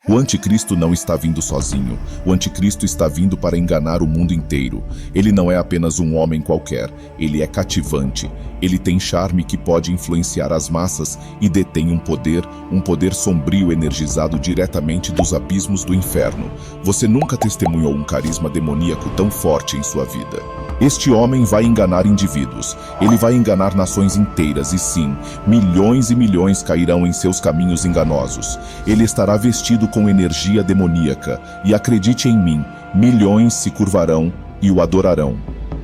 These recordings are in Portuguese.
O anticristo não está vindo sozinho. O anticristo está vindo para enganar o mundo inteiro. Ele não é apenas um homem qualquer. Ele é cativante. Ele tem charme que pode influenciar as massas e detém um poder sombrio energizado diretamente dos abismos do inferno. Você nunca testemunhou um carisma demoníaco tão forte em sua vida. Este homem vai enganar indivíduos. Ele vai enganar nações inteiras e sim, milhões e milhões cairão em seus caminhos enganosos. Ele estará vestido com energia demoníaca e acredite em mim, milhões se curvarão e o adorarão.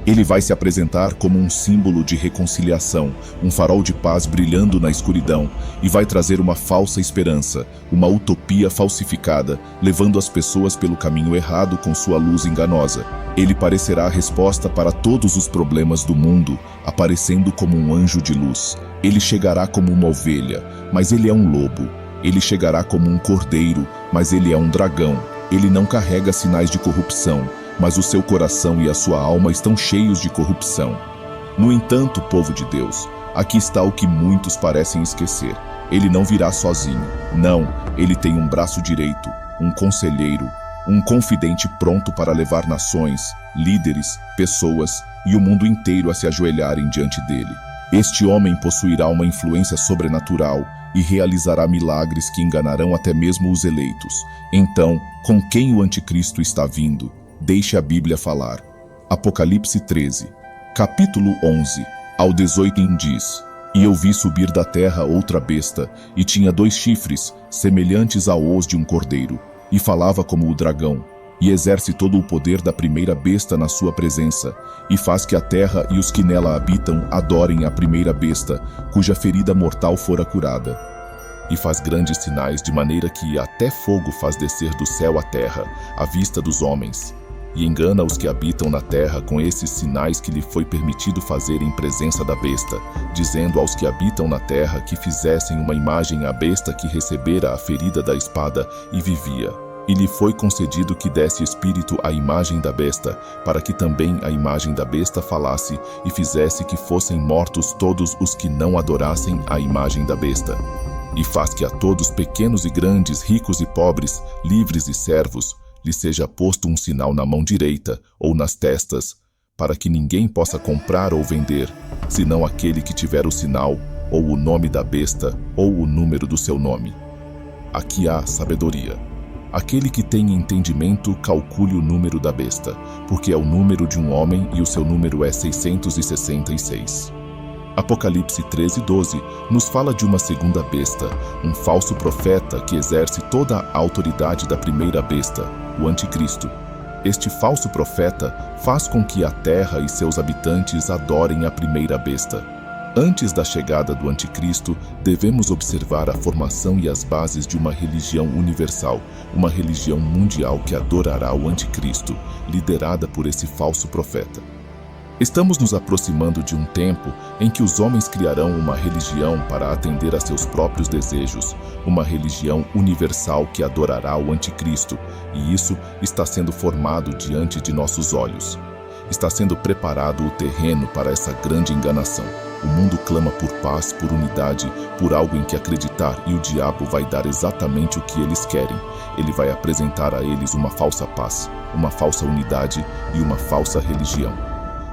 Ele vai se apresentar como um símbolo de reconciliação, um farol de paz brilhando na escuridão, e vai trazer uma falsa esperança, uma utopia falsificada, levando as pessoas pelo caminho errado com sua luz enganosa. Ele parecerá a resposta para todos os problemas do mundo, aparecendo como um anjo de luz. Ele chegará como uma ovelha, mas ele é um lobo. Ele chegará como um cordeiro, mas ele é um dragão. Ele não carrega sinais de corrupção, mas o seu coração e a sua alma estão cheios de corrupção. No entanto, povo de Deus, aqui está o que muitos parecem esquecer. Ele não virá sozinho. Não, ele tem um braço direito, um conselheiro, um confidente pronto para levar nações, líderes, pessoas e o mundo inteiro a se ajoelharem diante dele. Este homem possuirá uma influência sobrenatural e realizará milagres que enganarão até mesmo os eleitos. Então, com quem o anticristo está vindo? Deixe a Bíblia falar. Apocalipse 13, capítulo 11 ao 18 diz: E eu vi subir da terra outra besta, e tinha 2 chifres, semelhantes a os de um cordeiro, e falava como o dragão, e exerce todo o poder da primeira besta na sua presença, e faz que a terra e os que nela habitam adorem a primeira besta, cuja ferida mortal fora curada. E faz grandes sinais, de maneira que até fogo faz descer do céu à terra, à vista dos homens. E engana os que habitam na terra com esses sinais que lhe foi permitido fazer em presença da besta, dizendo aos que habitam na terra que fizessem uma imagem à besta que recebera a ferida da espada e vivia. E lhe foi concedido que desse espírito à imagem da besta, para que também a imagem da besta falasse e fizesse que fossem mortos todos os que não adorassem a imagem da besta. E faz que a todos, pequenos e grandes, ricos e pobres, livres e servos, lhe seja posto um sinal na mão direita ou nas testas, para que ninguém possa comprar ou vender, senão aquele que tiver o sinal, ou o nome da besta, ou o número do seu nome. Aqui há sabedoria. Aquele que tem entendimento, calcule o número da besta, porque é o número de um homem e o seu número é 666. Apocalipse 13:12 nos fala de uma segunda besta, um falso profeta que exerce toda a autoridade da primeira besta, o anticristo. Este falso profeta faz com que a terra e seus habitantes adorem a primeira besta. Antes da chegada do anticristo, devemos observar a formação e as bases de uma religião universal, uma religião mundial que adorará o anticristo, liderada por esse falso profeta. Estamos nos aproximando de um tempo em que os homens criarão uma religião para atender a seus próprios desejos, uma religião universal que adorará o anticristo, e isso está sendo formado diante de nossos olhos. Está sendo preparado o terreno para essa grande enganação. O mundo clama por paz, por unidade, por algo em que acreditar, e o diabo vai dar exatamente o que eles querem. Ele vai apresentar a eles uma falsa paz, uma falsa unidade e uma falsa religião.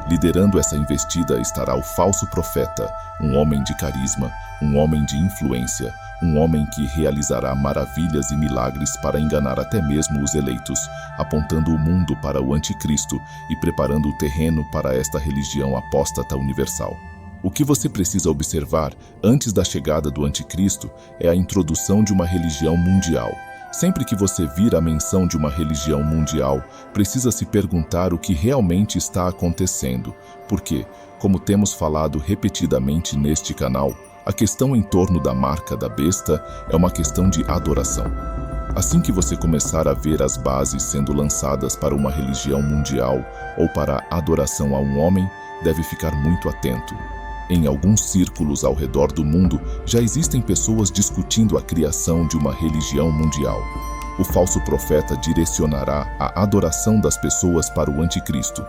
Liderando essa investida estará o falso profeta, um homem de carisma, um homem de influência, um homem que realizará maravilhas e milagres para enganar até mesmo os eleitos, apontando o mundo para o anticristo e preparando o terreno para esta religião apóstata universal. O que você precisa observar antes da chegada do anticristo é a introdução de uma religião mundial. Sempre que você vir a menção de uma religião mundial, precisa se perguntar o que realmente está acontecendo, porque, como temos falado repetidamente neste canal, a questão em torno da marca da besta é uma questão de adoração. Assim que você começar a ver as bases sendo lançadas para uma religião mundial ou para a adoração a um homem, deve ficar muito atento. Em alguns círculos ao redor do mundo, já existem pessoas discutindo a criação de uma religião mundial. O falso profeta direcionará a adoração das pessoas para o anticristo.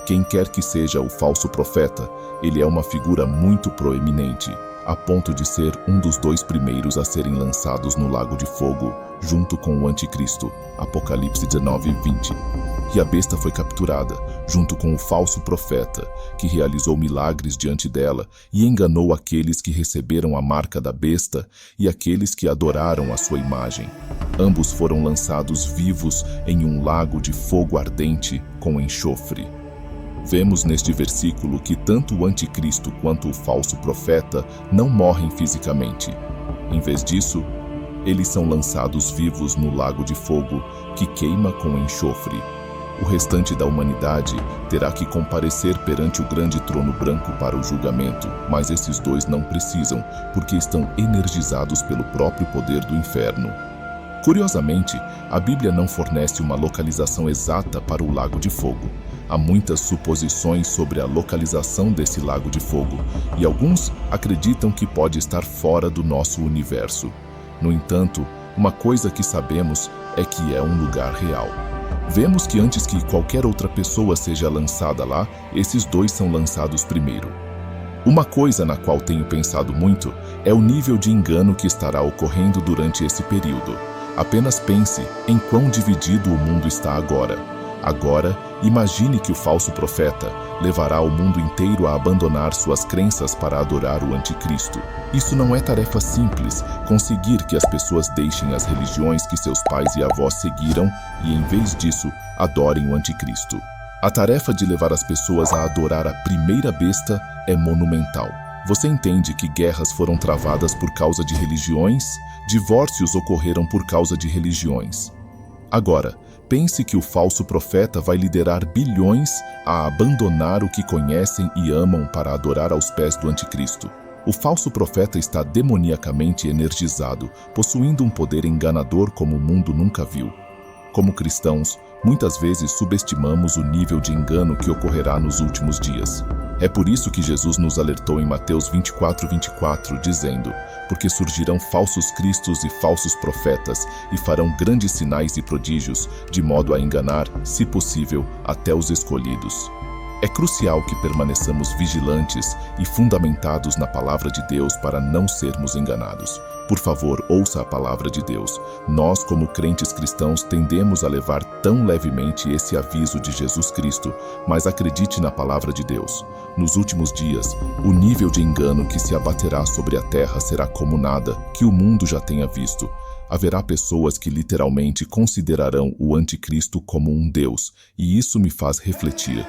Quem quer que seja o falso profeta, ele é uma figura muito proeminente. a ponto de ser um dos 2 primeiros a serem lançados no lago de fogo, junto com o anticristo. Apocalipse 19:20. E a besta foi capturada, junto com o falso profeta, que realizou milagres diante dela e enganou aqueles que receberam a marca da besta e aqueles que adoraram a sua imagem. Ambos foram lançados vivos em um lago de fogo ardente com enxofre. Vemos neste versículo que tanto o anticristo quanto o falso profeta não morrem fisicamente. Em vez disso, eles são lançados vivos no lago de fogo que queima com enxofre. O restante da humanidade terá que comparecer perante o grande trono branco para o julgamento, mas esses 2 não precisam, porque estão energizados pelo próprio poder do inferno. Curiosamente, a Bíblia não fornece uma localização exata para o lago de fogo. Há muitas suposições sobre a localização desse lago de fogo, e alguns acreditam que pode estar fora do nosso universo. No entanto, uma coisa que sabemos é que é um lugar real. Vemos que antes que qualquer outra pessoa seja lançada lá, esses 2 são lançados primeiro. Uma coisa na qual tenho pensado muito é o nível de engano que estará ocorrendo durante esse período. Apenas pense em quão dividido o mundo está agora. Agora, imagine que o falso profeta levará o mundo inteiro a abandonar suas crenças para adorar o anticristo. Isso não é tarefa simples, conseguir que as pessoas deixem as religiões que seus pais e avós seguiram e, em vez disso, adorem o anticristo. A tarefa de levar as pessoas a adorar a primeira besta é monumental. Você entende que guerras foram travadas por causa de religiões? Divórcios ocorreram por causa de religiões. Agora, pense que o falso profeta vai liderar bilhões a abandonar o que conhecem e amam para adorar aos pés do anticristo. O falso profeta está demoniacamente energizado, possuindo um poder enganador como o mundo nunca viu. Como cristãos, muitas vezes subestimamos o nível de engano que ocorrerá nos últimos dias. É por isso que Jesus nos alertou em Mateus 24:24, dizendo: porque surgirão falsos cristos e falsos profetas, e farão grandes sinais e prodígios, de modo a enganar, se possível, até os escolhidos. É crucial que permaneçamos vigilantes e fundamentados na palavra de Deus para não sermos enganados. Por favor, ouça a palavra de Deus. Nós, como crentes cristãos, tendemos a levar tão levemente esse aviso de Jesus Cristo, mas acredite na palavra de Deus. Nos últimos dias, o nível de engano que se abaterá sobre a terra será como nada que o mundo já tenha visto. Haverá pessoas que literalmente considerarão o anticristo como um Deus, e isso me faz refletir.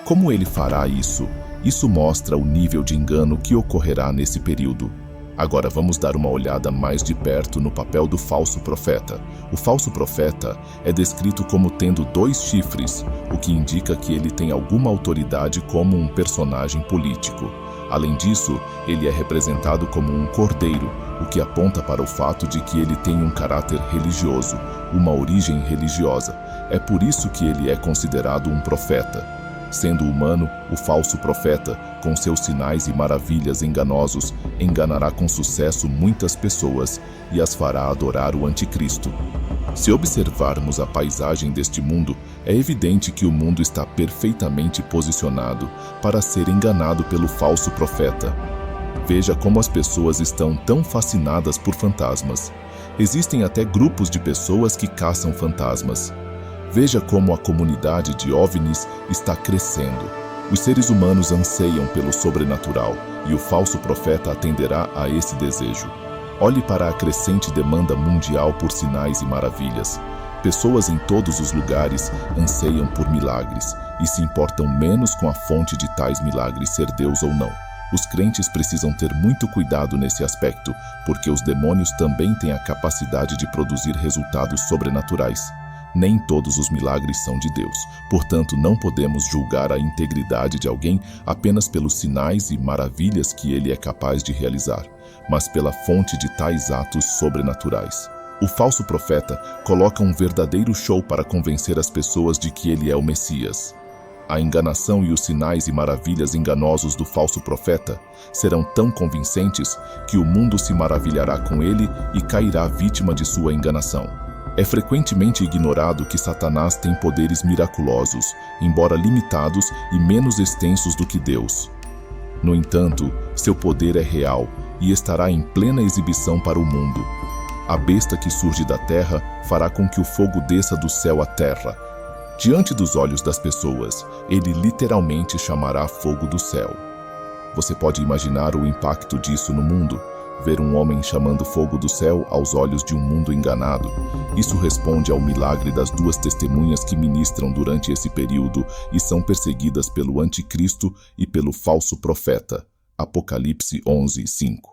Como ele fará isso? Isso mostra o nível de engano que ocorrerá nesse período. Agora vamos dar uma olhada mais de perto no papel do falso profeta. O falso profeta é descrito como tendo 2 chifres, o que indica que ele tem alguma autoridade como um personagem político. Além disso, ele é representado como um cordeiro, o que aponta para o fato de que ele tem um caráter religioso, uma origem religiosa. É por isso que ele é considerado um profeta. Sendo humano, o falso profeta, com seus sinais e maravilhas enganosos, enganará com sucesso muitas pessoas e as fará adorar o anticristo. Se observarmos a paisagem deste mundo, é evidente que o mundo está perfeitamente posicionado para ser enganado pelo falso profeta. Veja como as pessoas estão tão fascinadas por fantasmas. Existem até grupos de pessoas que caçam fantasmas. Veja como a comunidade de OVNIs está crescendo. Os seres humanos anseiam pelo sobrenatural e o falso profeta atenderá a esse desejo. Olhe para a crescente demanda mundial por sinais e maravilhas. Pessoas em todos os lugares anseiam por milagres e se importam menos com a fonte de tais milagres ser Deus ou não. Os crentes precisam ter muito cuidado nesse aspecto, porque os demônios também têm a capacidade de produzir resultados sobrenaturais. Nem todos os milagres são de Deus, portanto não podemos julgar a integridade de alguém apenas pelos sinais e maravilhas que ele é capaz de realizar, mas pela fonte de tais atos sobrenaturais. O falso profeta coloca um verdadeiro show para convencer as pessoas de que ele é o Messias. A enganação e os sinais e maravilhas enganosos do falso profeta serão tão convincentes que o mundo se maravilhará com ele e cairá vítima de sua enganação. É frequentemente ignorado que Satanás tem poderes miraculosos, embora limitados e menos extensos do que Deus. No entanto, seu poder é real e estará em plena exibição para o mundo. A besta que surge da terra fará com que o fogo desça do céu à terra. Diante dos olhos das pessoas, ele literalmente chamará fogo do céu. Você pode imaginar o impacto disso no mundo? Ver um homem chamando fogo do céu aos olhos de um mundo enganado. Isso responde ao milagre das duas testemunhas que ministram durante esse período e são perseguidas pelo anticristo e pelo falso profeta. Apocalipse 11:5.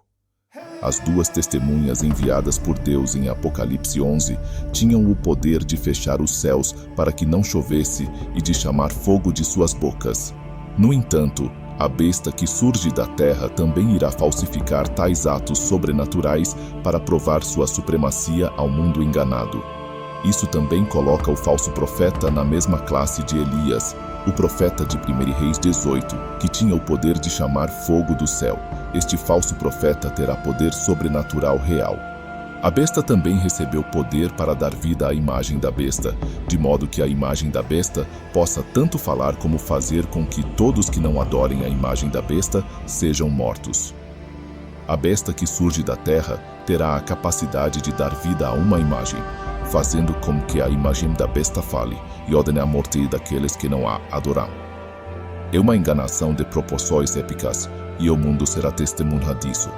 As duas testemunhas enviadas por Deus em Apocalipse 11 tinham o poder de fechar os céus para que não chovesse e de chamar fogo de suas bocas. No entanto, a besta que surge da terra também irá falsificar tais atos sobrenaturais para provar sua supremacia ao mundo enganado. Isso também coloca o falso profeta na mesma classe de Elias, o profeta de 1 Reis 18, que tinha o poder de chamar fogo do céu. Este falso profeta terá poder sobrenatural real. A besta também recebeu poder para dar vida à imagem da besta, de modo que a imagem da besta possa tanto falar como fazer com que todos que não adorem a imagem da besta sejam mortos. A besta que surge da terra terá a capacidade de dar vida a uma imagem, fazendo com que a imagem da besta fale e ordene a morte daqueles que não a adoram. É uma enganação de proporções épicas e o mundo será testemunha disso,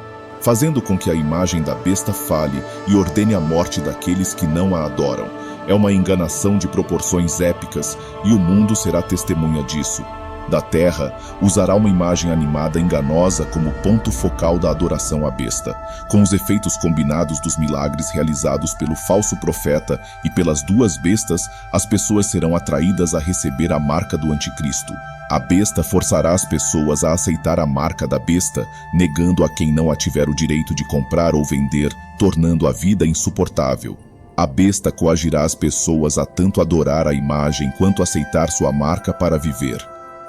fazendo com que a imagem da besta fale e ordene a morte daqueles que não a adoram. É uma enganação de proporções épicas e o mundo será testemunha disso. Da terra, usará uma imagem animada enganosa como ponto focal da adoração à besta, com os efeitos combinados dos milagres realizados pelo falso profeta e pelas duas bestas, as pessoas serão atraídas a receber a marca do anticristo. A besta forçará as pessoas a aceitar a marca da besta, negando a quem não a tiver o direito de comprar ou vender, tornando a vida insuportável. A besta coagirá as pessoas a tanto adorar a imagem quanto aceitar sua marca para viver.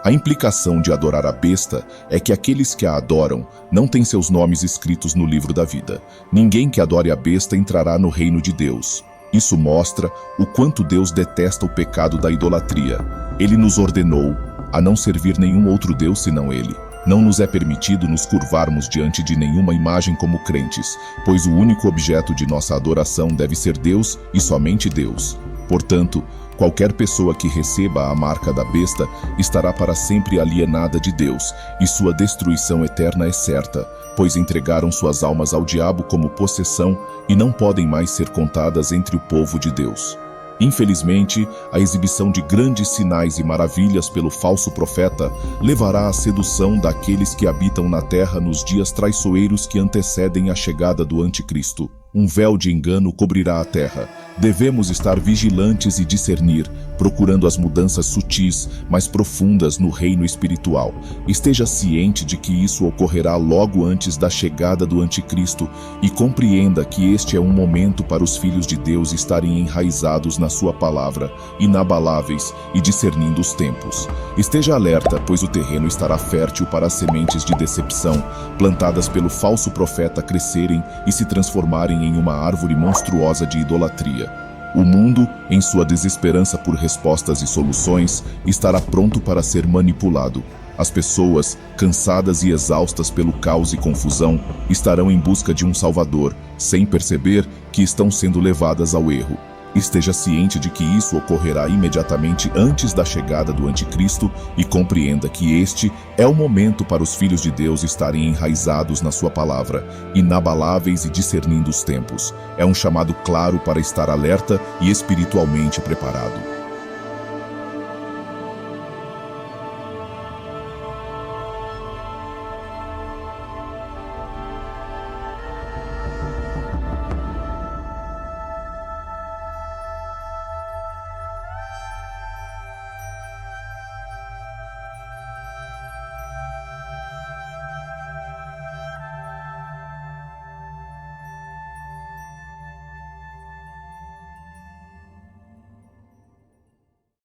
A implicação de adorar a besta é que aqueles que a adoram não têm seus nomes escritos no livro da vida. Ninguém que adore a besta entrará no reino de Deus. Isso mostra o quanto Deus detesta o pecado da idolatria. Ele nos ordenou a não servir nenhum outro Deus senão Ele. Não nos é permitido nos curvarmos diante de nenhuma imagem como crentes, pois o único objeto de nossa adoração deve ser Deus e somente Deus. Portanto, qualquer pessoa que receba a marca da besta estará para sempre alienada de Deus, e sua destruição eterna é certa, pois entregaram suas almas ao diabo como possessão e não podem mais ser contadas entre o povo de Deus. Infelizmente, a exibição de grandes sinais e maravilhas pelo falso profeta levará à sedução daqueles que habitam na terra nos dias traiçoeiros que antecedem a chegada do anticristo. Um véu de engano cobrirá a terra. Devemos estar vigilantes e discernir, procurando as mudanças sutis, mas profundas no reino espiritual. Esteja ciente de que isso ocorrerá logo antes da chegada do anticristo e compreenda que este é um momento para os filhos de Deus estarem enraizados na sua palavra, inabaláveis e discernindo os tempos. Esteja alerta, pois o terreno estará fértil para as sementes de decepção, plantadas pelo falso profeta crescerem e se transformarem em uma árvore monstruosa de idolatria. O mundo, em sua desesperança por respostas e soluções, estará pronto para ser manipulado. As pessoas, cansadas e exaustas pelo caos e confusão, estarão em busca de um salvador, sem perceber que estão sendo levadas ao erro. Esteja ciente de que isso ocorrerá imediatamente antes da chegada do anticristo e compreenda que este é o momento para os filhos de Deus estarem enraizados na sua palavra, inabaláveis e discernindo os tempos. É um chamado claro para estar alerta e espiritualmente preparado.